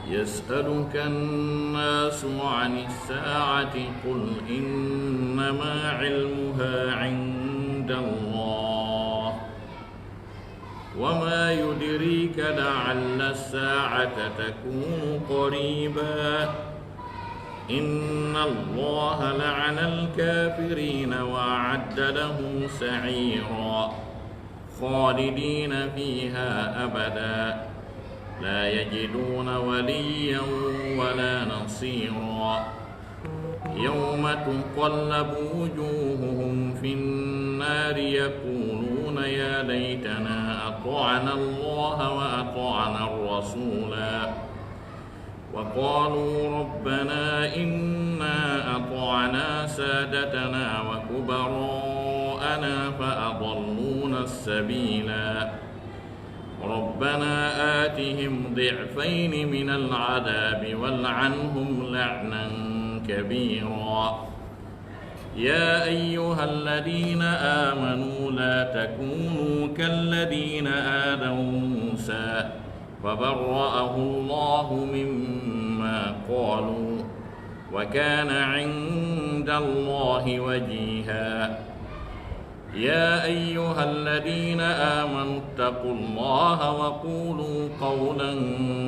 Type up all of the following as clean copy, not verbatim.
يسألك الناس عن الساعة قل إنما علمها عند الله وما يدريك لعل الساعة تكون قريبا إن الله لعن الكافرين وأعد لهم سعيرا خالدين فيها أبدا لا يجدون وليا ولا نصيرا يوم تقلب وجوههم في النار يقولون يا ليتنا أطعنا الله وأطعنا الرسولا وقالوا ربنا إنا أطعنا سادتنا وكبراءنا فأضلونا السبيلا ربنا آتهم ضعفين من العذاب والعنهم لعنا كبيرا يا أيها الذين آمنوا لا تكونوا كالذين آذوا موسى فبرأه الله مما قالوا وكان عند الله وجيها يا أيها الذين آمنوا اتقوا الله وقولوا قولا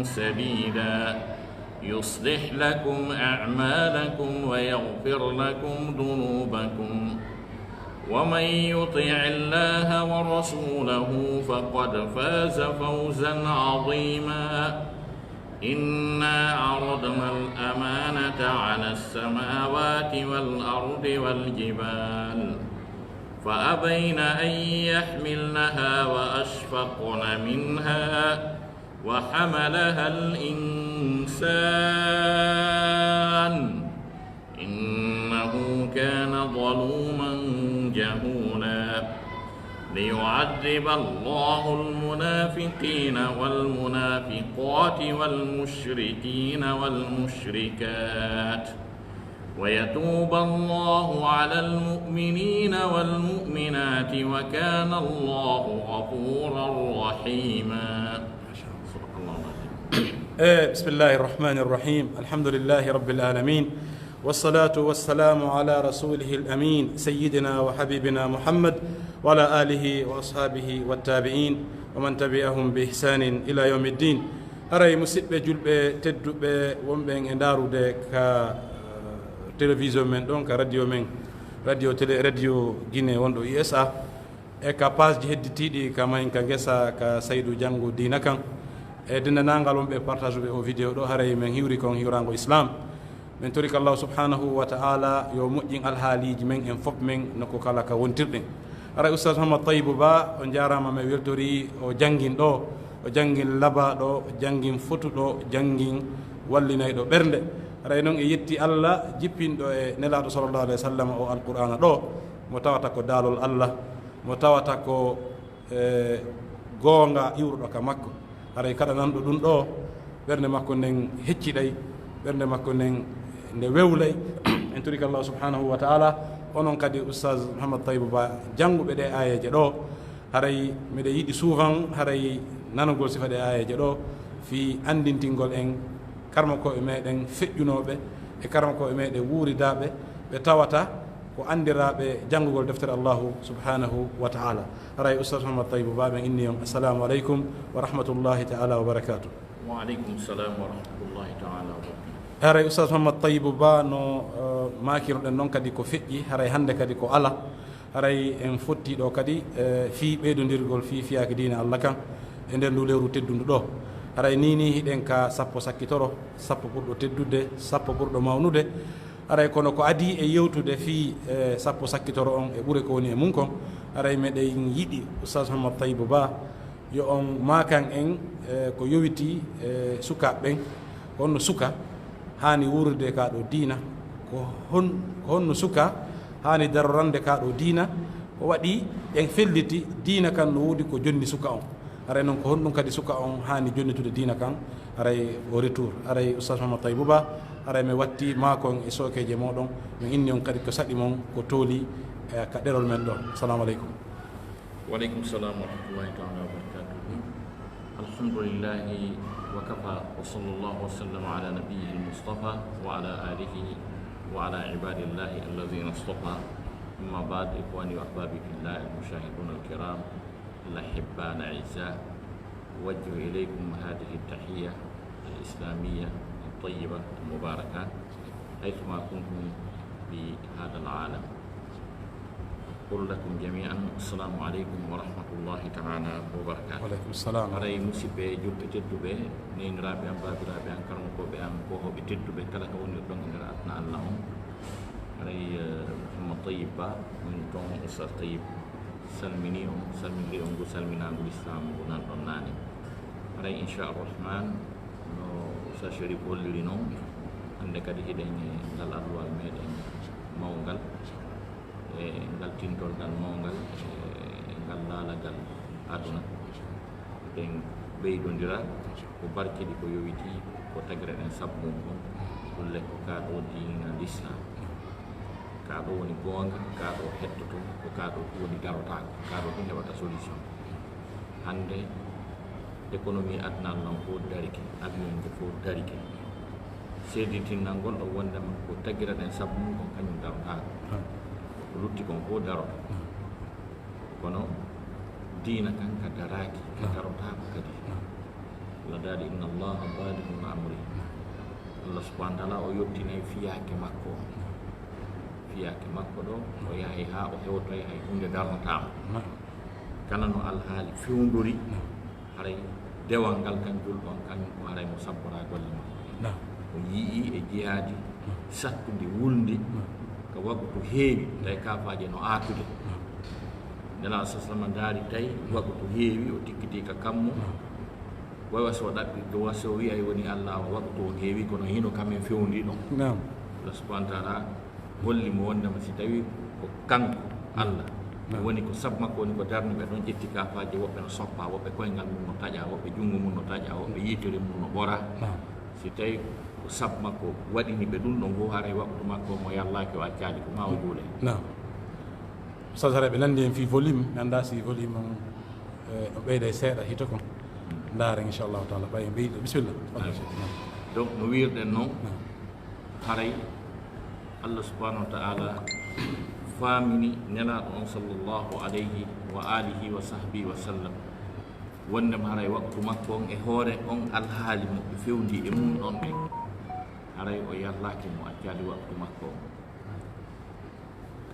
سديدا يصلح لكم أعمالكم ويغفر لكم ذنوبكم ومن يطع الله ورسوله فقد فاز فوزا عظيما إنا عرضنا الأمانة على السماوات والأرض والجبال فأبين أن يحملنها وأشفقن منها وحملها الإنسان إنه كان ظلوما جهولا ليعذب الله المنافقين والمنافقات والمشركين والمشركات ويتوب الله على المؤمنين والمؤمنات وكان الله غفورا رحيما. بسم الله الرحمن الرحيم الحمد لله رب العالمين والصلاة والسلام على رسوله الأمين سيدنا وحبيبنا محمد وعلى آله وأصحابه والتابعين ومن تبعهم بإحسان إلى يوم الدين. أرى مسيب جلب تدب ومبين اندارو دك télévision men ɗon ka radio men radio Guinée wonɗo USA e ka page ji hedditiɗi kamahen ka gesa ka Saydou Diango dina kan e dendanangal wonɓe partage ɓe o vidéo ɗo haray men hiwri kon hiwrango islam min tori ka Allah subhanahu wa ta'ala yo moƴƴin alhaaliji men en fof men noko kala ka wontirɗen. Aray oustad Mouhammad Taybou Ba o jarama mi weltori o jangin ɗo o jangin laba ɗo o jangin fotu ɗo jangin wallinayɗo ɓernde aray noon e yetti Allah jippinɗo e nelaɗo sallallahu alayhi wa sallam o alqur'ana ɗo mo tawata ko daalol Allah mo tawata ko goonga iwruɗo ka makko aray kada nanɗo ɗum ɗo ɓernde makko nden hecciɗay ɓernde makko nden nde wewlay en turi ka Allah subhanahu wa ta'ala onon kadi oustaz Mouhammad Taybou Ba jannguɓe ɗe ayeje ɗo haray miɗa yiɗi souvent haray nanugol sifa ɗe ayeje ɗo fi andintingol en karma koɓe meɗen feƴƴunoɓe e karma koɓe meɗen wuuridaɓe ɓe tawata ko andiraɓe janngugol deftere Allahu subhanahu wa ta'ala. haray oustaz Mouhammad Taybou Ba ɓen inni on assalamu aleykum wa rahmatullahi ta'ala wa barakatuh. Wa aleykum salam wa rahmatullahi ta'ala wa barakatuh. haray oustaz Mouhammad Taybou Ba no makiroɗen noon kadi ko feƴƴi haray hannde kadi ko ala haray en fotti ɗo kadi fi ɓeydodirgol fi fiyaki dina Allah kan e nder ndu lewru teddundu ɗo haray ni hiɗen ka sappo sakkitoro sappo ɓurɗo teddude sappo ɓurɗo mawnude haray kono ko adi e yewtude fi sappo sakkitoro on e ɓuure ko woni e mum kon haray meɗen yiɗi oustaz Mouhammad Taybou Ba yo on makan en ko yowiti sukaɓe ɓen honno suka hani wurde ka ɗo diina ko honno suka hani darorande ka ɗo diina ko waɗi en felliti diina kan no woodi ko jonni suka on aray noon ko honɗum kadi suka on hani jonnitude diina kan aray o retour aray oustaz Mouhammad Taybou Ba aray mi watti makon e sokeje moɗon min inni on kadi ko saɗi mon ko tooli ka ɗerol men ɗo. Assalamu aleykum. Wa aleykum salam wa rahmatullahi ta'ala wa barakatuh. الحمد لله وكفى وصلى الله وسلم على نبيه المصطفى وعلى آله وعلى عباد الله الذين اصطفى. أما بعد، إخواني وأحبابي في الله المشاهدون الكرام الأحباء الأعزاء، أوجه إليكم هذه التحية الإسلامية الطيبة المباركة حيثما كنتم في هذا العالم. أقول لكم جميعا السلام عليكم ورحمة الله تعالى وبركاته. وعليكم السلام. aray musidɓe julɓe tedduɓe neniraɓe am babiraɓe am karmokoɓe am kohoɓe tedduɓe kala ko woni ɗon nder adna Allah on. aray Mouhammad Tayyib Ba min toon Oustaz Tayyib salmini on salminde on ngu salminagol islam ngu nanɗon nane. aray inchalrahman no Oustaz Sharif holliri noon, hande kadi hiɗen e ngal alluwal meɗen mawgal e ngal tintolgal mawgal e ngal laalagal aduna. en ɓeydodira ko barkeɗi ko yowiti ko tagre ɗen sabbum on ɗulle ko kaɗo dina l'islam, kaɗo woni gonga, kaɗo hettoto, ko kaɗo woni darotako, kaɗo ɗum heɓata solution. hande économie adna Allah fof darike, avion je fof darike, seeditinnal ngol ɗo wondema ko tagira ɗen sabbum kon kañum darotako, ko lutti kon fof daroto. kono dina kan ka daraki ka darotako kadi. Allah daali inna allaha balighu amri. Allah subhanahu wa ta'ala o yettinay fiyake makko, fiyake makko ɗo o yahay ha o hewtoy hay hunde darnotama. kala no alhaali fewndori haray dewal ngal kan julɗon kañum ko haray mo sabbora golle makko. o yii e jihaadi sattude wulndi ko waktu heewi tawi kafaje no aatude. nela sasama daari tawi waktu heewi o tikkiti ka kammo wawa so ɗaɓɓi do waso wi ay woni Allah o waktu o heewi kono hino kamen fewndi ɗon. Allah subhanahu wa ta'ala holli mo wondema si tawi ko kanko Allah woni ko sabu makko woni ko darnuɓe ɗon ƴetti kafaje, woɓɓe no soppa, woɓɓe koyngal mum no taƴa, woɓɓe junngo mum no taƴa, woɓɓe yitere mum no ɓora. si tawi ko sabu makko waɗini ɓe ɗum ɗon fof haray waktu makko mo yallaki o accali ko ma o juule. Oustaz hare ɓe nandi en fi volume, mi annda si volume on o ɓeyda e seeɗa hito kon ndaara inchallahu taala. ɓay mbeyɗo bisimilla. donc no wirɗen noon haray Allah subhanahu wa ta'ala faamini nelaɗo on sallllahu alayhi wa alihi wa sahbihi wa sallam wondema haray waktu makko on e hoore on alhaali mo ɓe fewndi e mum ɗon ɓe haray o yallaki mo accali waktu makko on.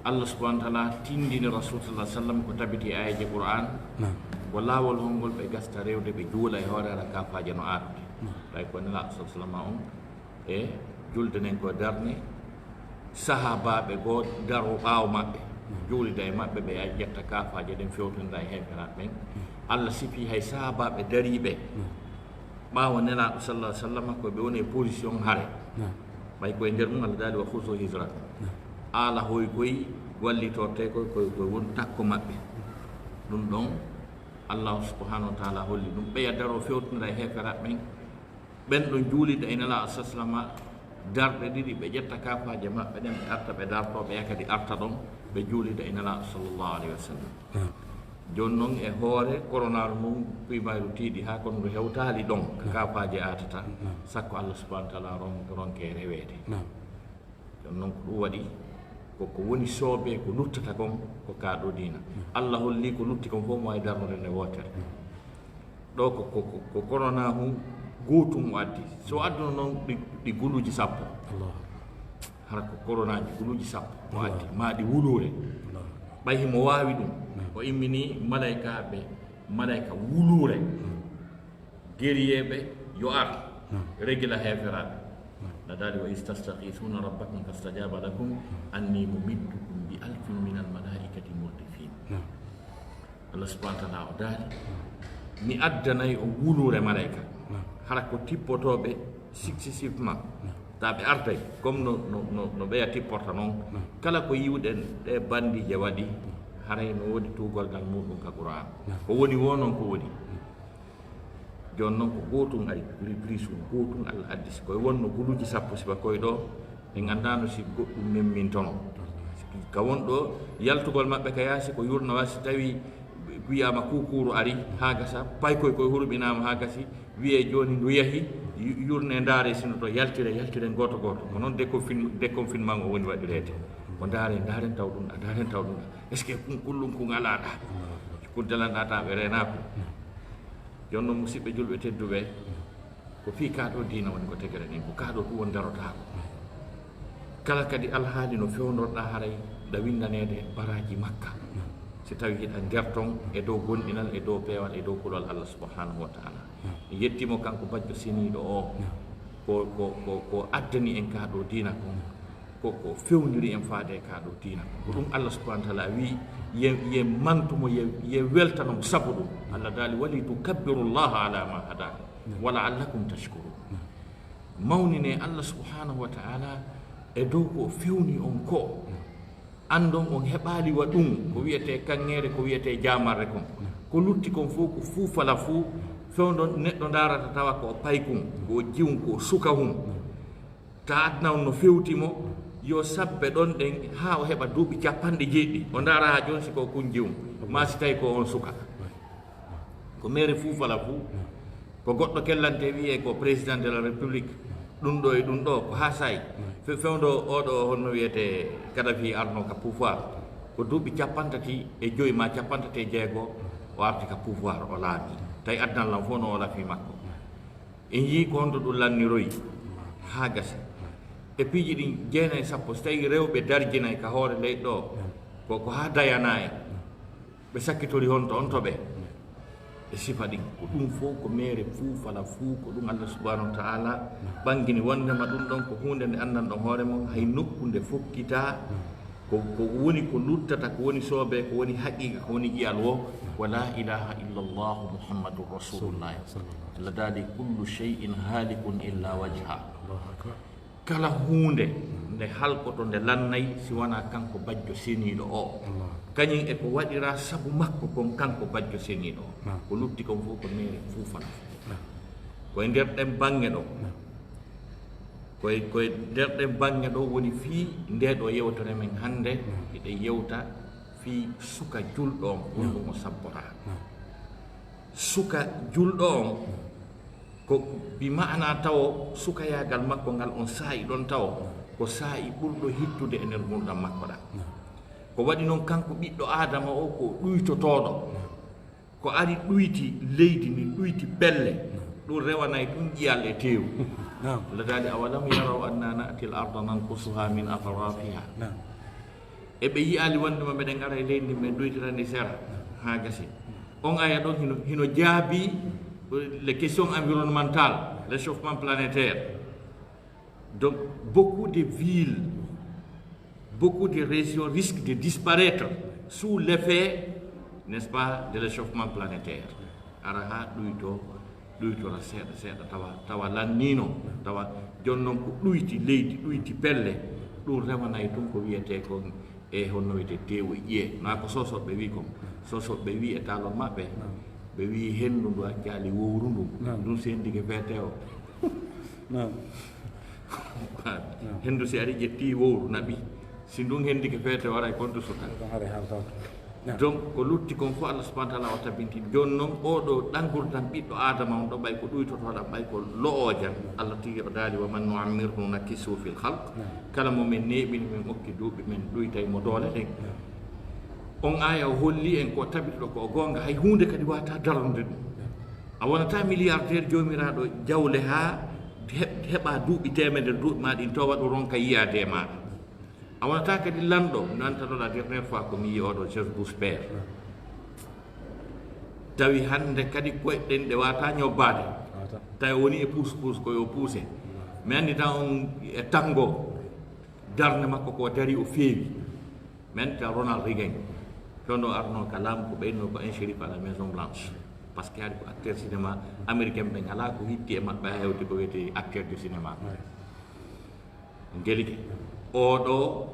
Allah subhanahu wa ta'ala tindini rasul sallallahu alaihi wasallam ko tabiti ayaji Qur'an ko laawol hongol ɓe gasta rewde ɓe juula e hoorere kafaje no aatude. ɓay ko nelaɗo sallallahu alaihi wasallam on e julde nen ko darne sahabaɓe goo daro ɓaawo maɓɓe juulida e maɓɓe ɓe ƴetta kafaje ɗen fewtinda e heeferaɓe ɓen. Allah sifi hay sahabaɓe dariɓe ɓaawo nelaɗo sallallahu alaihi wasallam ko ɓe woni e position hare ɓay koye nder mum Allah daali wa huzu hijra, ala hoy koye wallitorte koye won takko maɓɓe. ɗum ɗon Allah subhanahu wa ta'ala holli ɗum ɓeya daro fewtinira e heeferaɓe ɓen. ɓen ɗon juulida e nelaɗo sallallahu darɗe ɗiɗi ɓe ƴetta kafaje maɓɓe ɗen ɓe arta ɓe darto ɓe yakadi arta ɗon ɓe juulida e nelaɗo sallllahu alayhi wa sallam. joni noon e hoore coronaru mum pimayru tiiɗi ha kono ndu hewtali ɗon ko kafaje atata sakko Allah subhanahu wa ta'ala ronke rewede. joni noon ko ɗum waɗi koko woni soobe ko luttata kon ko kaɗo dina. Allah holli ko lutti kon fof mo wawi darnude nde wotere. ɗo ko corona hu gootum o addi. so adduno noon ɗi guluji sappo hara ko corona ji guluji sappo o addi ma ɗi wulure ɓay himo wawi ɗum. o immini malaika wulure guerriyeɓe yo ar régila heeferaɓe. nadali wa istastakisuna rabbakum fastajaba lakum anni mumiddukum bi alfin min almalaikati murdifin. Allah subhanahu wa ta'ala o daali mi addanayi o wulure malaika hara ko tippotoɓe successivement ta ɓe artay comme no ɓeya tipporta noon kala ko yiwɗen ɗe bandije waɗi haray no woodi tugolgal muɗum ka Qur'an ko woni wo noon ko woni. joni noon ko gotum ari reprise gotum Allah addi koye wonno guluji sappo siba koye ɗo en andano si goɗɗum memmintono ka won ɗo yaltugol maɓɓe ka yaasi ko yurno wasi tawi wiyama kukuru ari ha gasa pay koy hurɓinama ha gasi wiye joni ndu yahi yurne ndaare sino to yaltire goto ko noon déconfinement o woni waɗirede ko daren taw ɗum est ce que kullum ko ngalaɗa ko dalanɗa taɓe renako joni noon musidɓe julɓe tedduɓe ko fi kaɗo dina woni ko tegere ɗen ko kaɗo ɗum won darotako kala kadi alhaali no fewnorɗa haray ɗa windanede baraji makka si tawi hiɗa nder ton e dow gonɗinal e dow peewal e dow kulol Allah subhanahu wa taala yettimo kanko bajjo seniɗo o ko addani en kaɗo dina kon ko fewniri en faade e kaɗo dina ko ɗum Allah subhanahu wa taala wi ye mantumo ye weltanomo sabu ɗum Allah daali wali tukabbiru llaha ala ma hadakum wa la'allakum tashkurun mawnine Allah subhanahu wa taala e dow ko fewni on ko andon on heɓali wa ɗum ko wiyete kangere ko wiyete jamarre kon ko lutti kon fof ko fuufala fuu fewdon neɗɗo darata tawa ko paykum ko jiwum ko suka hum ta adna on no fewtimo yo sabbe ɗon ɗen ha o heɓa duuɓi 50 o dara ha joni siko kun jiwum ma si tawi ko on suka ko mere fuufala fuu ko goɗɗo kellante wiye ko président de la république ɗum ɗo e ɗum ɗo ko ha sayi fewdo oɗo honno wiyete Kadafi arno ka pouvoir ko duuɓi 35 ma 36 o arti ka pouvoir o laami tawi addallam fof no o lafi makko en yii ko honto ɗum lanniroyi ha gasa e piiji ɗin 9 10 so tawi rewɓe darjinayi ka hoore leydi ɗo ko ha dayana en ɓe sakkitori honto on toɓe e sifa ɗin ko ɗum fof ko mere fuufala fuu ko ɗum Allah subhanahu wa taala ɓangini wondema ɗum ɗon ko hunde nde andan ɗon hoore mon hay nokku nde fokkita ko woni ko luttata ko woni soobe ko woni haqiqa ko woni ƴiyal wo wa la ilaha illa Allah muhammadur rasulullah Allah daali kullu shay'in halikun illa wajha kala hunde nde halkoto nde lannayi si wona kanko bajjo seniɗo o kañum e ko waɗira sabu makko kon kanko bajjo seniɗo o ko lutti kon fof ko mere fuufana koye nder ɗen bange ɗo koye nder ɗen bange ɗo woni fii ndeɗo yewtere men hannde eɗe yewta fii suka julɗo on wonɗum o sabbota suka julɗo on ko bi ma'ana taw sukayagal makko ngal on saayi ɗon taw ko saayi ɓurɗo hittude e nder gurdam makko ɗa ko waɗi noon kanko ɓiɗɗo adama o ko ɗuytotoɗo ko ari ɗuyti leydi ndi ɗuyti pelle ɗum rewanayi ɗum ƴiyal e teewu Allah daali awalam yaraw anna na'ti l arda nankusuha min atrafiha e ɓe yiyali wondema meɗen ara e leydi ndi men ɗuytirandi sera ha gasi on aya ɗon hino jaabi les questions environnementales, le réchauffement planétaire. Donc, beaucoup de villes, beaucoup de régions risquent de disparaître sous l'effet, n'est-ce pas, de réchauffement planétaire. Araha ɗuyto la seeɗa tawa lannino tawa joni noon ko ɗuyti leydi ɗuyti pelle ɗum remanayi tun ko wiyete kon e honno wiyete teewo ƴiye na ko sosoɓe wi kon sosoɓe wi e talon maɓɓe ɓe wi henndu ndu jaali wowru ndu ɗum sendike feete o henndu si ari ƴetti wowru naɓi si ndun hendike feete o aray konto suka donc ko lutti kon fof Allah subhanahu wa taala o tabinti joni noon oɗo ɗangurdam ɓiɗɗo adama on ɗo ɓay ko ɗuytotoɗam ɓay ko lo'ojan Allah tigi o daali wa man nu'ammirhu nakkisu fil khalq kala mo men neɓini men okki duuɓi men ɗuytay mo doole ɗen on aya o holli en ko tabitiɗo ko gonga hay hunde kadi wata darande ɗum a wonata milliardaire jomiraɗo jawle ha heɓa duuɓi temedere duuɓi ma ɗin towa ɗo ronka yiyade maɗa a wonata kadi lanɗo nantano la dernière fois ko mi yi oɗo George Bush père tawi hande kadi koyɗen ɗe wata ñobbade tawi woni e puus koyo puuse mi andi tan on e tango darde makko ko dari o feewi mi andi tan Ronald Reagan tono arno ka laamu ko ɓeyno ko un shérif à la Maison Blanche par ce que ari ko acteur cinéma américain ɓen ala ko hitti e maɓɓe ha hewde ko wiyete acteur du cinéma gelike oɗo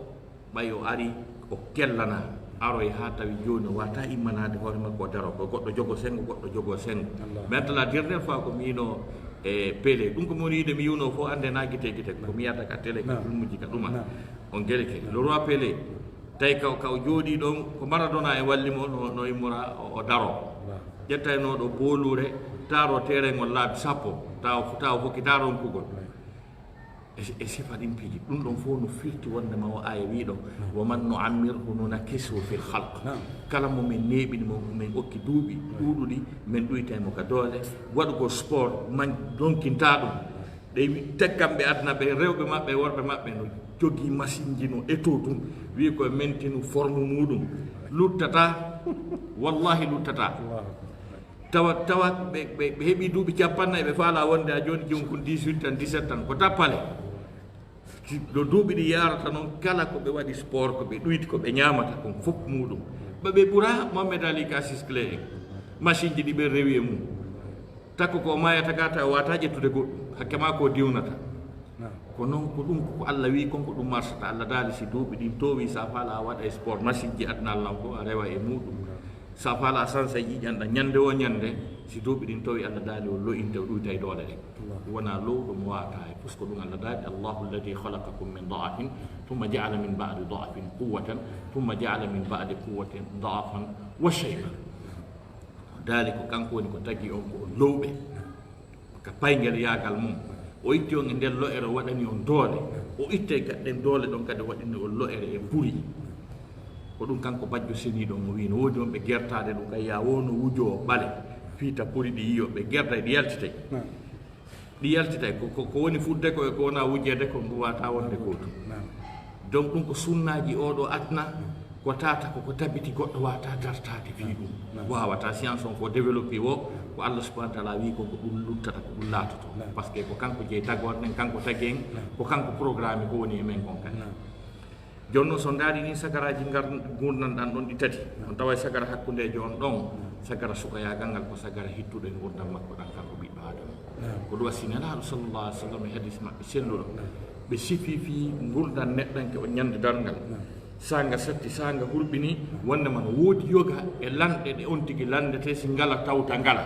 ɓay o ari o kellana aroy ha tawi joni wata immanade hoore makko o daro ko goɗɗo jogo sengo goɗɗo jogo sengo mais la dernière fois ko miyino e Pelé ɗum ko moni yide mi yiwno fof ande na guite ko mi yiyata ka télé ka filmuji ka ɗuma on gelike le roi Pelé tay kaw jooɗi ɗon ko Maradona e wallimo no immora o daro ƴettayno ɗo boolure taro terengol laabi 10 taw hokki taron kugol e sifa ɗin piiji ɗum ɗon fof no firti wondema o aya wiiɗo wa man nuammirhu nunakkisu fil halq kala mo min neeɓinimo min okki duuɓi ɗuuɗuɗi min ɗuytaymo ka doole waɗugo sport man donkinta ɗum ɗe tekkamɓe aduna ɓe rewɓe maɓɓe worɓe maɓɓe no jogii machine ji no eto ɗum wi koye mentinu forme muɗum luttata wallahi luttata tawa ɓe heeɓi duuɓi 50 ɓe faala wonde a joni joni kon 18 tan 17 tan ko tappale ɗo duuɓi ɗi yarata noon kala ko ɓe waɗi sport ko ɓe ɗuyti ko ɓe ñamata kon fof muɗum ɓe ɓura Mohamed Ali Kassis Clay en machine ji ɗi ɓe rewi e mum takko ko mayata ga taw wata ƴettude goɗɗum hakke ma ko diwnata ko noon ko ɗum ko Allah wi konko ɗum marsata Allah daali si duuɓi ɗin towi sa faala a waɗa e sport machine ji aduna Allah ko a rewa e muɗum sa faala sansa yiƴanɗa ñande o ñande si duuɓi ɗin towi Allah daali o lo'inte o ɗuyta e doole ɗen wona lowɗo mo wata e puisque ɗum Allah daali Allahu alladi khalaqakum min da'afin thumma ja'ala min ba'di da'afin quwwatan thumma ja'ala min ba'di quwwatin da'afan wa shayban daali ko kanko woni ko tagi on ko lowɓe ka paygel yaagal mum o itti on e nder lo'ere waɗani on doole o itte gaɗɗen doole ɗon kadi waɗini on lo'ere e ɓuri ko ɗum kanko bajjo seniɗo mo wi no woodi on ɓe gertade ɗum kay ya wono wujo ɓale fiita puri ɗi yiyo ɓe gertay ɗi yaltitay ko woni fudde ko wona wujede ko ndu wata wonde gotum donc ɗum ko sunnaji oɗo adna ko tata ko tabiti goɗɗo wata dartade fi ɗum wawata science on ko développé o ko Allah subhanahu wa ta'ala wi ko ɗum luttata ko ɗum latoto par ce que ko kanko jeeyi tagorɗen kanko tagi en ko kanko programme ko woni e men kon kadi jonno so ndaari ni sagaraji gurnanɗan ɗon ɗi tati on tawa sagara hakkundejo on ɗon sagara sukayagal ngal ko sagara hittuɗo e gurdam makko ɗan kanko ɓiɗɗo adama ko ɗum wassi nelaɗo sallallah alih w sallam e hadis maɓɓe selluɗo ɓe sififi gurdan neɗɗanke o ñande dargal sanga satti sanga hurɓini wondema no woodi yoga e lanɗe ɗe on tigi landete si ngala tawta ngala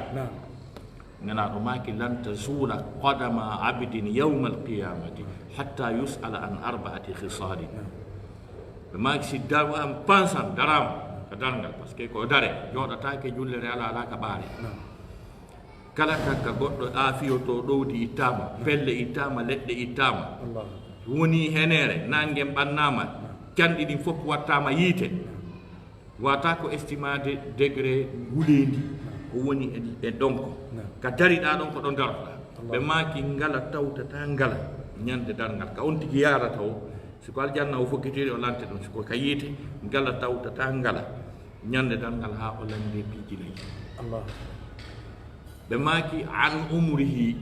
nenaɗo maki lan tazula qadama abdin yawma alqiyamati hatta yus'ala an arba'ati khisalin ɓe maki si am pansan darama ka dargal par ce que ko dare joɗatake jullere ala ka ɓaare kala kanka goɗɗo aafiyoto ɗowdi ittama pelle ittama leɗɗe ittama woni henere nangue ɓannama canɗi ɗin fof wattama yiite wata ko estimade degré wulendi ko woni e ɗonko ka dariɗa ɗon ko ɗon darata ɓe maki ngala tawtata ngala ñande dargal ka on tigui yarata o siko aljanna o fokkitiri o lante ɗum siko ka yiite ngala tawtata ngala ñande dargal ha o lande piiji nayi ɓe maki an umrihi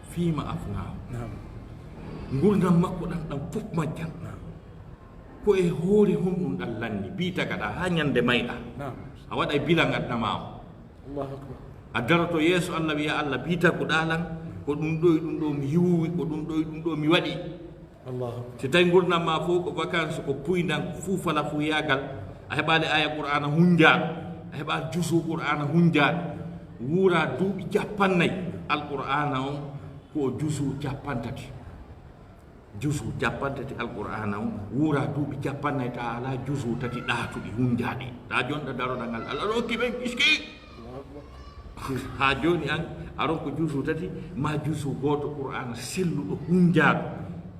fima afnahu gurdam makko ɗan fof majjan ko e hoore hon ɗum ɗan lanni bitagaɗa ha ñande mayɗa a waɗa e bilan adnama o a daroto yeeso Allah wiya Allah bitakuɗalan ko ɗum ɗo e ɗum ɗo mi yiwwi ko ɗum ɗo e ɗum ɗo mi waɗi si tawi gurdam ma fof ko vacance ko puydan fuufala fu yagal a heɓali aya qur'ana hunjaɗo a heɓa jusu qur'ana hunjaɗo wuura duuɓi 50 alqur'ana on ko jusu 50 jusu 50 alqur'ana on wuura duuɓi 50 ta ala jusu tati ɗaatuɗi hunjaɗi ta jonɗa daroɗa ngal Allah rokki ɓen iski ha joni an aron ko jusu tati ma jusu goto qur'ana selluɗo hunjaɗo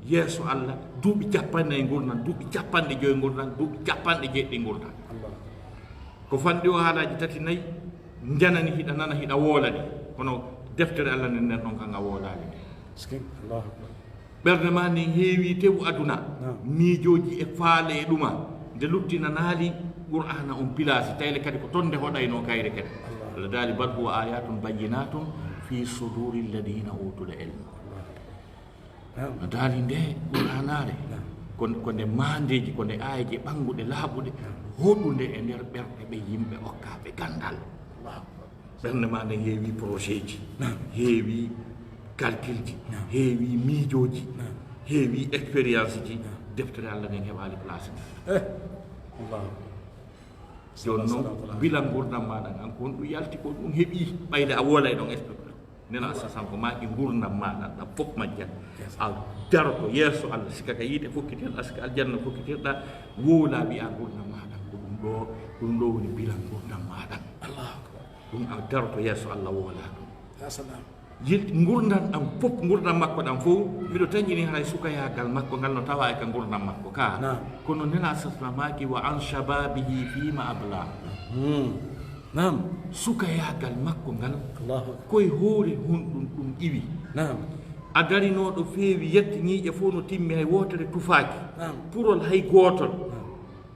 yeeso Allah duuɓi 50 gurnan duuɓi 50 gurnan duuɓi 50 gurnan ko fanɗi o haalaji tati nayi janani hiɗa nana hiɗa woolani kono deftere Allah nen nen ɗon kanga woolani ɓerde ma nin heewi tewu aduna miijoji e faale e ɗuma nde luttina naali qur'ana on pilasi tayle kadi ko toon nde hoɗayno kayre kadi Allah daali bal huwa ayatun bayyinatun fi suduri alladina utul ilm no daali nde qur'anare ko nde mandeji ko nde aayeje ɓanguɗe laaɓuɗe hoɗude e nder ɓerɗe ɓe yimɓe okkaɓe gandal ɓernde ma nden heewi projet ji heewi calcul ji heewi miijoji heewi expérience ji deftere Allah nden heɓali place joni noon bilan gurdam maɗa an ko ɗum yalti ko ɗum heeɓi ɓayde a woolay ɗon esprit nena sasam ko maki gurdam maɗa ɗa fof majjan a daroto yesso Allah sika ka yiite fokkitirɗa sika aljanna fokkitirɗa wola wiya gurdam maɗa ko ɗum ɗo woni bilan gurdam maɗa ɗum a daroto yesso Allah wola ɗum gurdam am fof gurdam makko ɗam fof mbiɗo tañini hay sukayagal makko ngal no tawa e ka gurdam makko ka kono nena sasma maki wa an shababihi fima abla Naam, sukayagal makko ngal koye hoore honɗum ɗum iwi a darinoɗo feewi yetti ñiiƴe fof no timmi hay wotere tufaaki purol hay gootol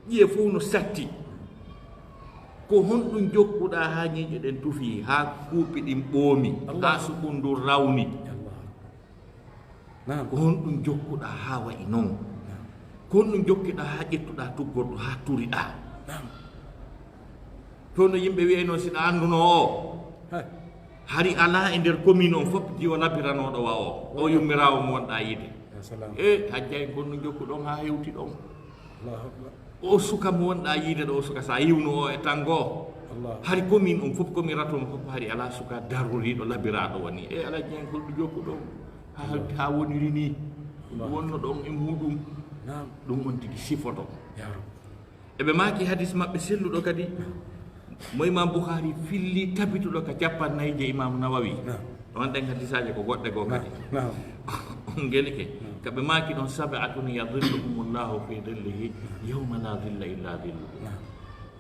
ƴiye fof no satti ko honɗum jokkuɗa ha ñiiƴe ɗen tufi ha kuupi ɗin ɓoomi ha suɓundu rawni ko honɗum jokkuɗa ha wayi noon ko honɗum jokkiɗa ha ƴettuɗa tuggorɗo ha turiɗa to no yimɓe wiyeno siɗa annduno o hari ala e nder commune on fof jiwa labbiranoɗo wa o yummirawo mo wonɗa yide hajja en kon no jokkuɗon ha hewti ɗon o suka mo wonɗa yiide ɗo o suka sa yiwno o e tango hari commune on fof komi ratono fof hari ala suka daroriɗo labbiraɗo woni ala jeen kolɗo jokkuɗon ha woniri ni wonno ɗon e muɗum ɗum on tigi sifoto eɓe maki hadis mabɓe selluɗo kadi mo imam Bukhari filli tabituɗo ka 49 je imam Nawawi on ɗen hadisaje ko goɗɗe goo kadi on geli ke kaɓe maki ɗon sab'atun yadhilluhumullahu fi dhillihi yawma la dhilla illa dhilluhu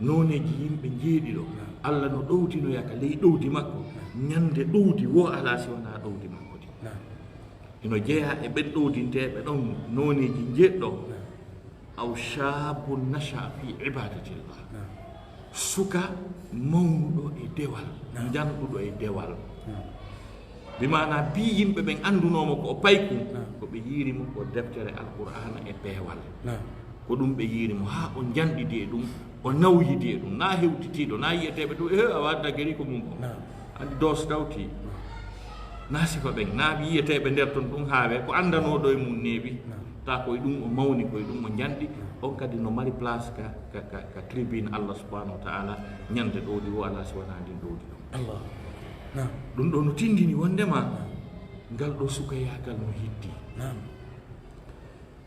noneji yimɓe jeeɗiɗo Allah no ɗowtinoya ka ley ɗowdi makko ñande ɗowdi wo ala si wona ɗowdi makko di ino jeeya e ɓen ɗowdinteɓe ɗon noneji jeeɗɗo aw shabun nasha fi ibadatillah suka mawnuɗo e dewal janɗuɗo e dewal bimana bi yimɓe ɓen andunomo ko o paykum ko ɓe yiirimo ko deftere alqur'ana e peewal ko ɗum ɓe yiirimo ha o janɗidi e ɗum o nawyidi e ɗum na hewtitiɗo na yiyeteɓe to a wadda gari ko mum o andi dos tawti na sifa ɓen na yiyeteɓe nder ton ɗum haawe ko andanoɗo e mum neewi ta koye ɗum o mawni koye ɗum o janɗi on kadi no mari place ka tribune Allah subhanahu wa ta'ala ñande ɗowdi wo ala si wona ndin ɗowdi ɗon ɗum ɗo no tindini wondema ngal ɗo sukayagal no hitti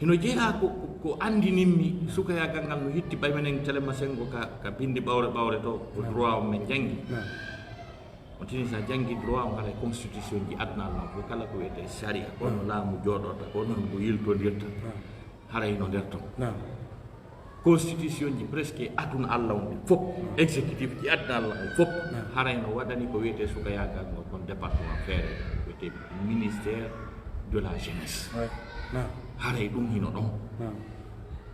hino jeeya ko andininmi sukayagal ngal no hitti ɓay menen téléma sengo ka bindi ɓawre to ko droit o men janggi on tini sa janggi droit o ngala e constitution ji adnal non ko kala ko wiyete sharia kono laamu jooɗorta ko noon ko yiltodirta harayno nder ton constitution ji presque aduna Allah on fof exécutif ji aduna Allah on fof harayno waɗani ko wiyete sukayagal ngo kon département feere wiyete ministère de la jeunesse haray ɗum hino ɗon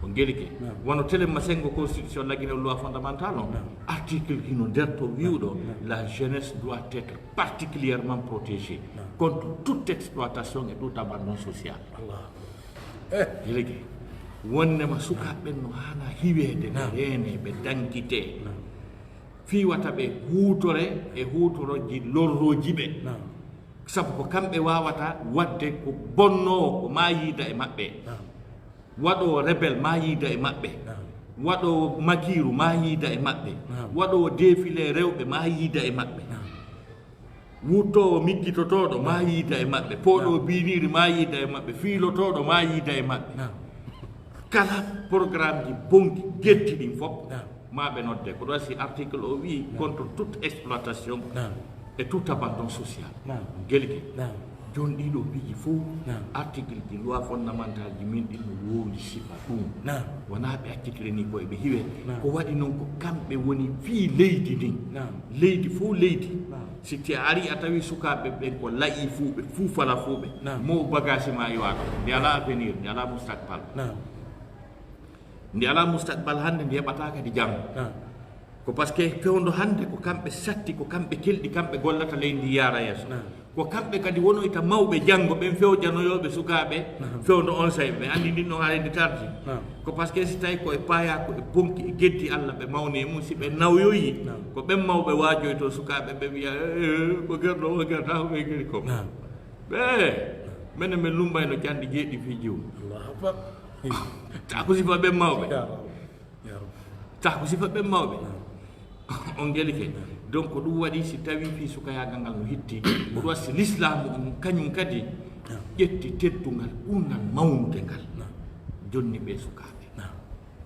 ko gelike wono téléma sengo constitution laguine loi fondamentale on article hino nder to wiwɗo la jeunesse doit être particulièrement protégée contre toute exploitation et tout abandon social gelike wonnema sukaɓe no hana hiwede ɓe rene ɓe dankite fiwata ɓe huutore e huutoroji lorroji ɓe sabu ko kamɓe wawata wadde ko bonnowo ko ma yiida e maɓɓe waɗowo rebel ma yiida e maɓɓe waɗowo makiru ma yiida e maɓɓe waɗowo défilé rewɓe ma yiida e maɓɓe wuttowo miggitotoɗo ma yiida e maɓɓe poɗo biniri ma yiida e maɓɓe fiilotoɗo ma yiida e maɓɓe kala programme ji bonki getti ɗin fof maɓe nodde ko ɗo si article o wi contre toute exploitation et tout abandon social gelike joni ɗiɗo piiji fof article ji loi fondamentale ji min ɗin no wowi sifa ɗum wona ɓe accitire ni koye ɓe hiwe ko waɗi noon ko kamɓe woni fii leydi ndin leydi fof leydi si a ari a tawi sukaɓe ɓen ko layi fuuɓe fuufala fuuɓe mo bagage ma yowaɗo nde ala avenir nde ala moustakbal nde ala moustakbal hannde nde heɓata kadi jam ko par ce que fewndo hannde ko kamɓe satti ko kamɓe kelɗi kamɓe gollata leydi ndi yaara yeeso ko kamɓe kadi wonoyta mawɓe janngo ɓen fewjanoyoɓe sukaaɓe fewndo on say ɓe anndi ndin ɗon haarede tardi ko par ce que si tawi koye paaya ko e bonki e geddi Allah ɓe mawni e mum si ɓe nawyoyi ko ɓen mawɓe waajoy to sukaaɓe ɓe wiya ko gerɗo o gerta ɓe geri ko ɓe minen min lumbayno canɗi jeeɗɗi fii jiw ta ko sifa ɓen mawɓe ta ko sifa ɓen mawɓe on gelike donc ɗum waɗi si tawi fi sukayagal ngal no hitti ko ɗum wasi l'islamu on kañum kadi ƴetti teddugal ɓurgal mawnude ngal jonni ɓe sukaɓe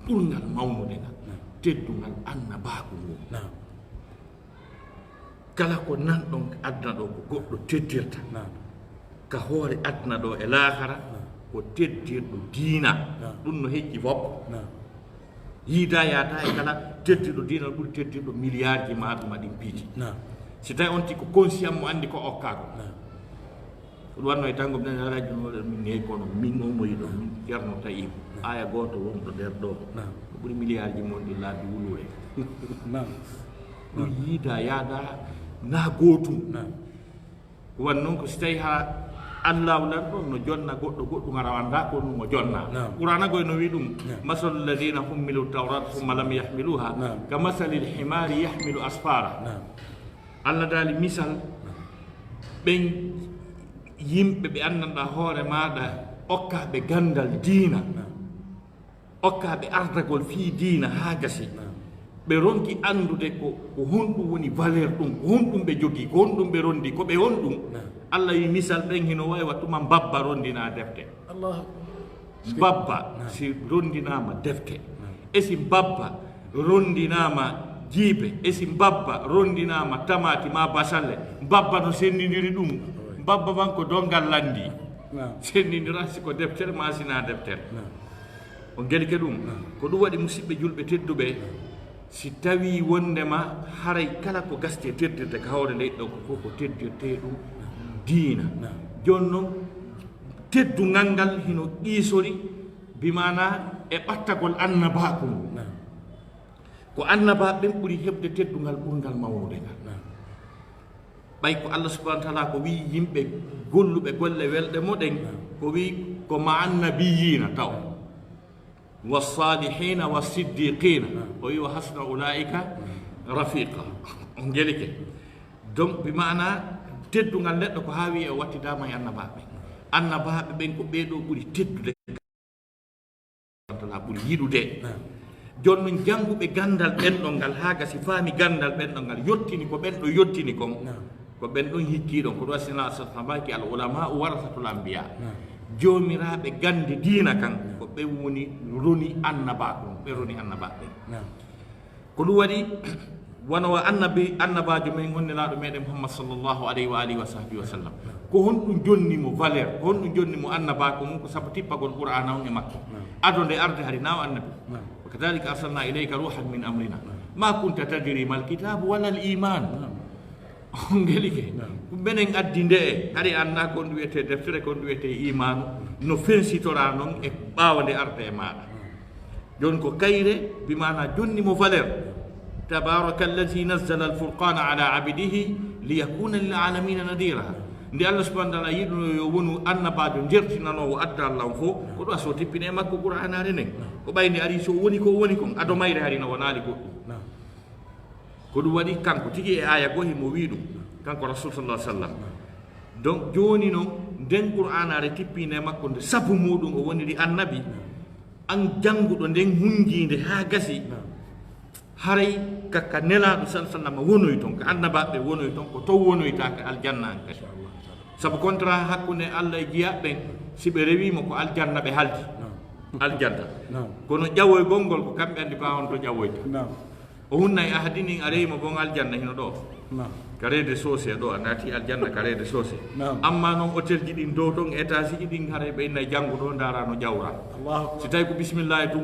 ɓurgal mawnude ngal teddugal annabaku ngu kala ko nanɗon aduna ɗo ko goɗɗo teddirta ka hoore aduna ɗo e lahara ko teddirɗo diina ɗum no heƴƴi fof yiida yaata e kala teddirɗo diina ɓuri teddirɗo milliard ji maɗuma ɗin piiji si tawi on ti ko conscient mo andi ko okkako ɗum wanno e tango minen alaji noɗe min neyi kono min omoyiɗo min ceerno tawi aya goto wonɗo nder ɗo ko ɓuri milliard ji mon ɗi laabi wulure ɗum yiida yaada na gootum ko wan noon ko si tawi ha allahu lan ɗon no jonna goɗɗo ngara anda ko ɗum o jonna qur'ana goy no wi ɗum masalu alladina hummilu tawrat thumma lam yahmiluha ka masali lhimari yahmilu asfara allah daali misal ɓen yimɓe ɓe anndanɗa hoore maɗa okkaɓe gandal diina okkaɓe ardagol fii diina ha gasi ɓe ronki andude ko honɗum woni valeur ɗum ko honɗum ɓe jogii ko honɗum ɓe rondi ko ɓe on ɗum allah wi misal ɓen hino wawi wattuma mbabba rondina defte mbabba si rondinama defte e si mbabba rondinama jiibe e si mbabba rondinama tamati ma basalle mbabba no sendidiri ɗum mbabba man ko dongal landi sendidira siko deftere ma sina deftere o gelike ɗum ko ɗum waɗi musidɓe julɓe tedduɓe si tawi wondema haray kala ko gaste teddirde ka hawre leydi ɗo ko fof ko teddirte ɗum diina joni noon teddugal ngal hino qiisori bimana e ɓattagol annabaku ngu ko annaba ɓen ɓuuri heɓde teddugal ɓurgal mawnude ngal ɓay ko allah subahana wa taala ko wi yimɓe golluɓe golle welɗe moɗen ko wi ko ma annabiyina taw wassalihina wasiddiqina o wi wa hasna ulaika rafiqa on gelike donc bimana teddugal neɗɗo ko ha wi e wattidama e annabaɓe ɓen ko ɓeɗo ɓuuri teddude tala ɓuuri yiɗude joni noon jannguɓe gandal ɓenɗol ngal ha gasi faami gandal ɓenɗol ngal yottini ko ɓenɗo yottini kon ko ɓen ɗon hikkiɗon ko ɗo asina sahabaki al ulama warasatul anbiya jomiraɓe gande diina kan ko ɓe woni roni annabaɓe ɓe roni annabaɓe ko ɗum waɗi wono annabajo men gonnenaɗo meɗen muhammad sallllahu alayhi wa alihi wa sahbihi wa sallam ko honɗum jonnimo valeur ko honɗum jonnimo annabako mum ko saabu tippagol qur'ana on e makko ado nde arde hari nawa annabi wa kadhalika arsalna ilayka ruhan min amrina ma kunta tadri mal kitabu wala l iman on gelike minen addi nde e hari anda ko ɗum wiyete deftere ko ɗum wiyete imanu no fensitora noon e ɓawa nde arde e maɗa joni ko kayre bimana jonnimo valeur تبارك الذي نزل الفرقان على عبده ليكون للعالمين نذيرا ndi Allah subhanahu wa ta'ala yiɗuno yo wonu annabajo jertinanowo adda Allah fo ko ɗo so tippine makko qur'anare nden ko ɓayde ari so woni ko woni kon ado mayre hari no wonali goɗɗum ko ɗum waɗi kanko tigi e aya go himo wi ɗum kanko rasul sallallahu alaihi wasallam donc joni noon nden qur'anare tippine makko nde sabu muɗum o woniri annabi an janguɗo nden hunjinde ha gasi haray kaka nelaɗo sallam wonoy toon ko annabaɓe wonoy toon ko taw wonoytaka aljanna an kadi saabu contrat hakkude allah e jiyaɓe si ɓe rewima ko aljanna ɓe haldi aljanna kono ƴawoygol ngol ko kamɓe andi ko on to ƴawoyta o hunna e ahadini a rewima gon aljanna hino ɗo karede sosé ɗo a naati aljanna karede sosé amma noon hôtel ji ɗin dow ɗon étage ji ɗin haray ɓe innayi janggo ɗo dara no ƴawra si tawi ko bisimillahi tum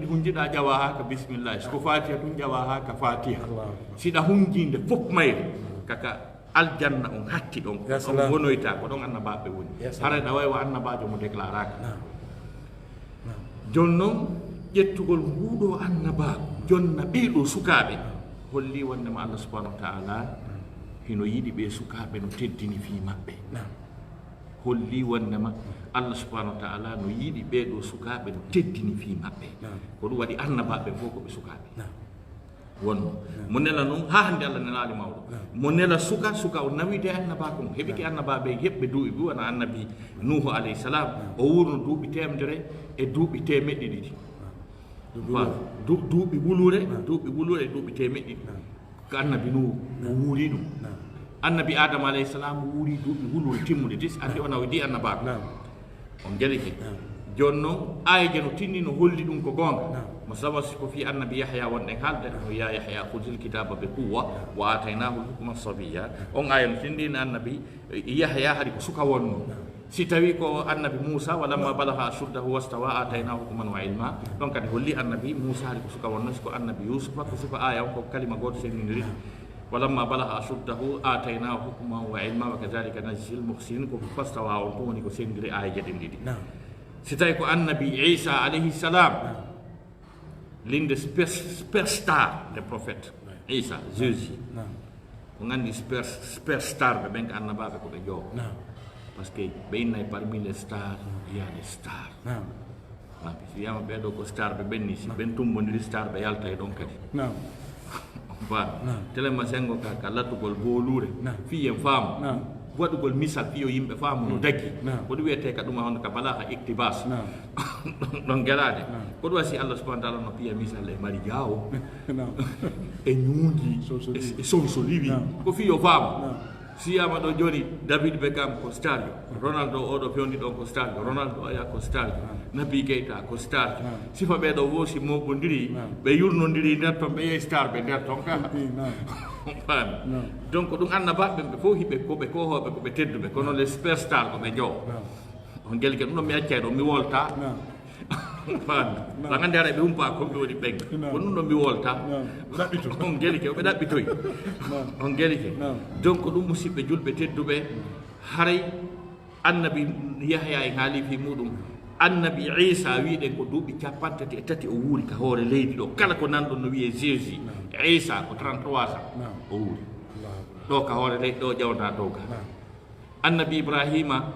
hunjiɗa ƴawa ha ka bisimillahi siko fatiha tum ƴawa ha ka fatiha siɗa hunjinde fof mayre kaka aljanna on hatti ɗon on wonoyta ko ɗon annabaɓe woni haray ɗa wawi wa annabajo mo déclaraka joni noon ƴettugol nguɗo annabaku jonna ɓeɗo sukaɓe holli wondema allah subahanahu wa taala hino yiɗi ɓe sukaɓe no teddini fi maɓɓe holli wondema allah subahanahu wa taala no yiɗi ɓeɗo sukaɓe no teddini fi maɓɓe ko ɗum waɗi annabaɓe fof koɓe sukaɓe wonno mo nela noon ha hande allah nelali mawɗo mo nela suka o nawide annabako mo heɓiki annabaɓe heɓɓe duuɓi ɓi wona annabi nuhu alayhi salam o wurno duuɓi temedere e duuɓi temeɗɗe ɗiɗi duuɓi wulure e duuɓi temeɗɗe ɗiɗi ko annabi nu wuuri ɗum annabi adama alayhi salam wuuri duuɓi hulol timmude tis andi ona widi annabaako on gelike joni noon aaye no tinni no holli ɗum ko goonga mo sawa ko fi annabi yahya wonɗen haalde no ya yahya khudil kitaba bi quwwa wa ataynahu hukma sabiya on aya no tindino annabi yahya haɗi ko suka wonno si tawi ko annabi moussa walamma balaha ashuddahu wastawa ataynahu hukman wa ilma ɗon kadi holli annabi moussa haɗi ko suka wonno siko annabi yusufa ko sifa aya on ko kalima goto sennidiri walamma balaha ashuddahu ataynahu hukman wa ilma wa kadhalika najzi l muhsinin ko fastawa on ɗum woni ko sendiri aya jaɗen ɗiɗi si tawi ko annabi isa alayhi salam l'une des superstars des prophètes isa jésus ko gandi superstar ɓe ɓen ko annabaɓe ko ɓe joowo par ce que ɓe innay parmi les stars il y a des stars si wiyama ɓeɗo ko star ɓe ɓenni si ɓen tumbodiri star ɓe yalta e ɗon kadi telema sengo ka lattugol boolure fiyen faamu waɗugol misal fiyo yimɓe faamu no daggi ko ɗum wiyete ka ɗuma honde ka balaha ictibas ɗon gelade ko ɗum wasi allah subahana taala no piya misal e mari jaawo e ñuugi e sonsoliwi ko fiyo faamu siyama ɗo joni David Beckham ko starjo Ronaldo oɗo pewndi ɗon ko starjo Ronaldo aya ko starjo Nabi Keita ko starjo sifa ɓeɗo wosi moɓodiri ɓe yurnodiri nder ton ɓe yehi star ɓe nder ton ka faami donc ɗum annabaɓe ɓe fof hiɓe koɓe kohoɓe koɓe tedduɓe kono les superstar koɓe jowo on gelke ɗum ɗon mi accay ɗo mi wolta faami la gandi ara ɓe humpa komɓe woni ɓegge ko ɗum ɗon mi wolta on gelike oɓe ɗaɓɓitoy on gelike donc ɗum musidɓe julɓe tedduɓe haray annabi yahya en haali fi muɗum annabi isa wiɗen ko duuɓi capantati e tati o wuuri ka hoore leydi ɗo kala ko nanɗon no wiye jésus isa ko 33 ans o wuuri ɗo ka hoore leydi ɗo ƴawta dow ka annabi ibrahima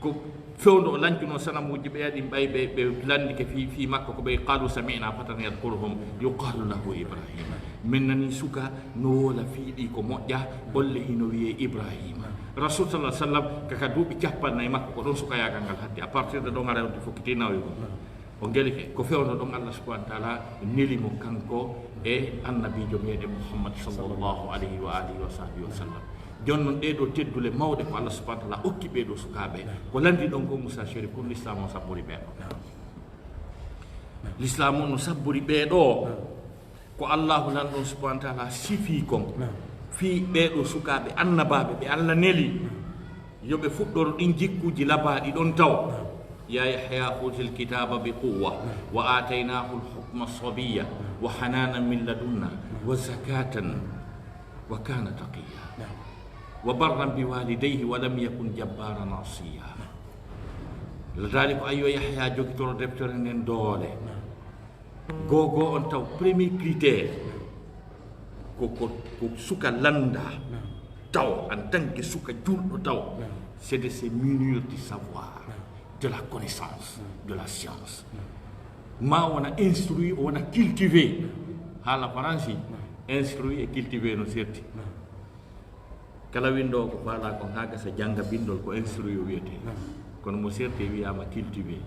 ko fewndo o lancuno sanamuji ɓe yaɗi ɓay ɓe landike fi makko ko ɓe qalu samina fatan yadkuruhum yuqalu lahu ibrahima min nani suka no wola fiiɗi ko moƴƴa bolle hino wiye ibrahima rasul sallah sallam kaka duuɓi capannayyi makko ko ɗon sukayagal ngal hadde à partir de ɗon ara wonde fokkitinawi ko o gelike ko fewno ɗon allah subahana taala nelimo kanko e annabijo meɗen mouhammad sallllahu alayhi wa alihi wa sahbihi wa sallam jon noon ɗeɗo teddule mawɗe ko allah subahana taala okki ɓeɗo sukaɓe ko landi ɗon ko moussa chéri pour l'islam o sabbori ɓeɗo l'islam o no sabbori ɓeɗo ko allahu lan ɗon subahana taala sifi kon fi ɓeɗo sukaɓe annabaɓe ɓe allah neli yoɓe fuɗɗoro ɗin jikkuji labaɗi ɗon taw ya yahya util kitaba bi quwwa wa ataynahu lhukma sabiya wa hananan min ladunna wa zakatan wa kana taqiya wa barran bi walidayhi wa lam yakun jabbaran asiya ladali ko ayo yahya jogitoro deftere nden doole gogo on taw premier critère ko suka landa taw en tant que suka julɗo taw c'est de se munir du savoir de la connaissance de la science ma wona instruit wona cultivé haala faransi instruit et cultivé no serti kala windo ko faala ko ha gasa janga bindol ko instruit o wiyete kono mo serti wiyama cultivé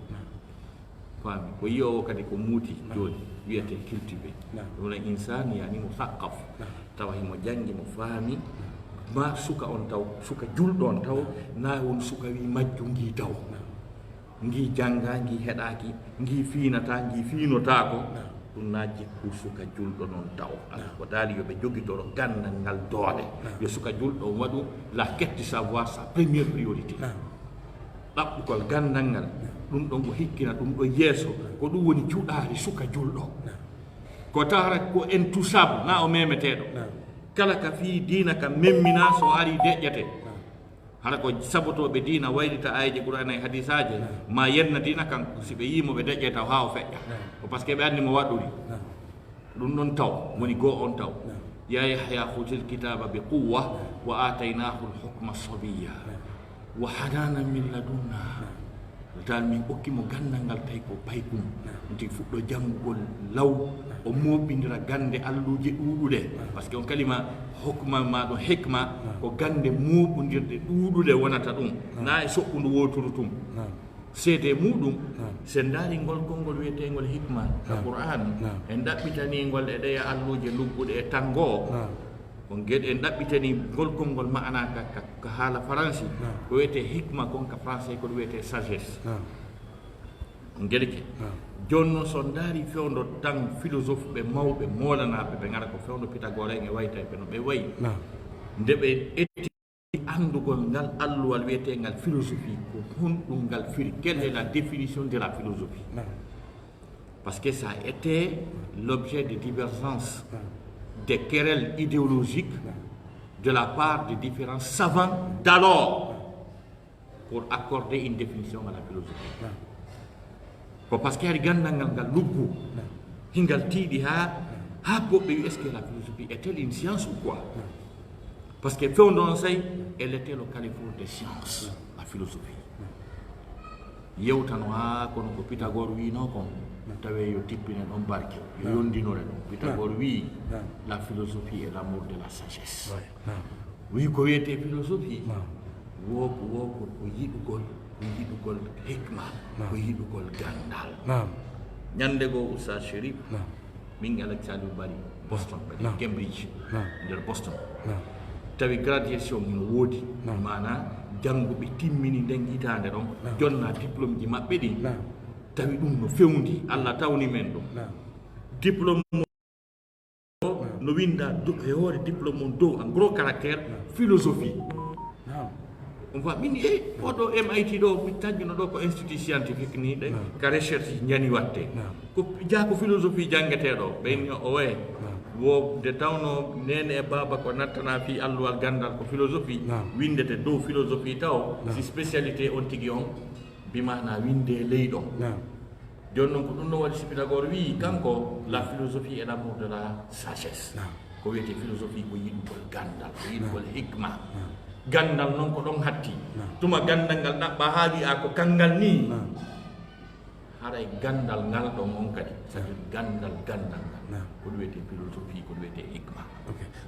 faami ko yiyowo kadi ko muuti joni wiyete cultivé ɗum la insani yani mo saqqaf tawa himo jangi mo faami ma suka on taw suka julɗo on taw na won suka wi majju ngi taw ngi janga ngi heɗaki ngi fiinata ngi fiinotako ɗum na jikku suka julɗo noon taw ko daali yoɓe jogitoro gandal ngal doole yo suka julɗo waɗu la quête du savoir sa première priorité ɗaɓɓugol gandal ngal ɗum ɗon ko hikkina ɗum ɗo yeeso ko ɗum woni cuɗaari suka julɗo ko tawata ko intouchable na o memeteɗo kala ka fi diina ka memmina so ari deƴƴete hara ko sabotoɓe diina waylita ayji qur'ana e hadisaji ma yenna diina kanko si ɓe yimo ɓe deƴƴe taw ha o feƴƴa ko par ce que ɓe anndi mo waɗɗuri ɗum ɗon taw woni goo on taw ya yahya hutil kitaba bi quwwa wa ataynahu lhukma sabiya wa hananan min ladunna dal min okkimo gandal ngal tawi ko paykum nti fuɗɗo janngugol law o moɓɓindira gande alluji ɗuuɗuɗe par ce que on kalima hokma ma ɗo hikma ko gande moɓodirde ɗuuɗuɗe wonata ɗum na e soɓɓundu woturu tum seede muɗum sen daari ngol konngol wiyetengol hikma ka qur'an en ɗaɓɓitaningol e ɗeya alluji lugguɗe e tango on geɗe en ɗaɓɓitani ngol konngol ma'ana ka haala français ko wiyete hikma kon ka français ko wiyete sagesse on geɗeke joni noon so ndaari fewndo tan philosophe ɓe mawɓe molanaɓe ɓe gara ko fewndo pythagore en e wayta ɓe no ɓe wayi nde ɓe etti andugol ngal alluwal wiyetengal philosophie ko honɗum ngal firi quelle est la définition de la philosophie parce que ça a été l'objet de divergences des querelles idéologiques de la part de différents savants d'alors pour accorder une définition à la philosophie ko parce que hari gandal ngal luggu hingal tiiɗi ha goɓɓe wi est ce que la philosophie est-elle une science ou quoi parce que fewndon say elle était le carrefour des sciences la philosophie yewtano ha kono ko Pythagore wino kon tawe yo tippinen ɗon barke yo yondinore ɗum Pythagore wi la philosophie est l'amour de la sagesse wi ko wiyete philosophie woko ko yiɗugol hikma ko yiɗugol gandal ñande go Oustaz Chérif min Alexandre Bari Boston Cambridge nder Boston tawi graduation ino woodi mana jannguɓe timmini nden hitande ɗon jonna diplôme ji maɓɓe ɗi tawi ɗum no fewndi Allah tawni men ɗum diplôme no winda e hoore diplôme on dow en gros caractère philosophie on voit min oɗo MIT ɗo mi taggino ɗo ko institut scientifique ni ɗe ka recherche jani watte ko jaako philosophie janggueteɗo ɓeyni o waye wo de tawno nene e baba ko nattana fi alluwal gandal ko philosophie windete dow philosophie taw si spécialité on tigi on bimana winde leyɗon joni noon ko ɗum no waɗi si Pythagore wi kanko la philosophie est l'amour de la sagesse ko wiyete philosophie ko yiɗugol gandal ko yiɗugol hikma gandal noon ko ɗon hatti tuma gandal ngal ɗaɓɓa haali a ko kangal ni haray gandal ngal ɗon on kadi c'est à dire gandal ngal ko ɗum wiyete philosophie ko ɗum wiyete hikma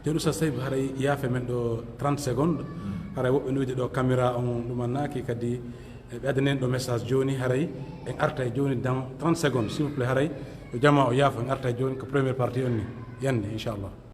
joni Oustaz Saybou haray yaafe men ɗo 30 secondes haray woɓɓe no wiide ɗo caméra on ɗumannaki kadi ɓe addanen ɗo message joni haray en arta e joni dans 30 secondes s'il vous plaît haray yo jama o yaafo en arta e joni ko première partie on ni yande inchallah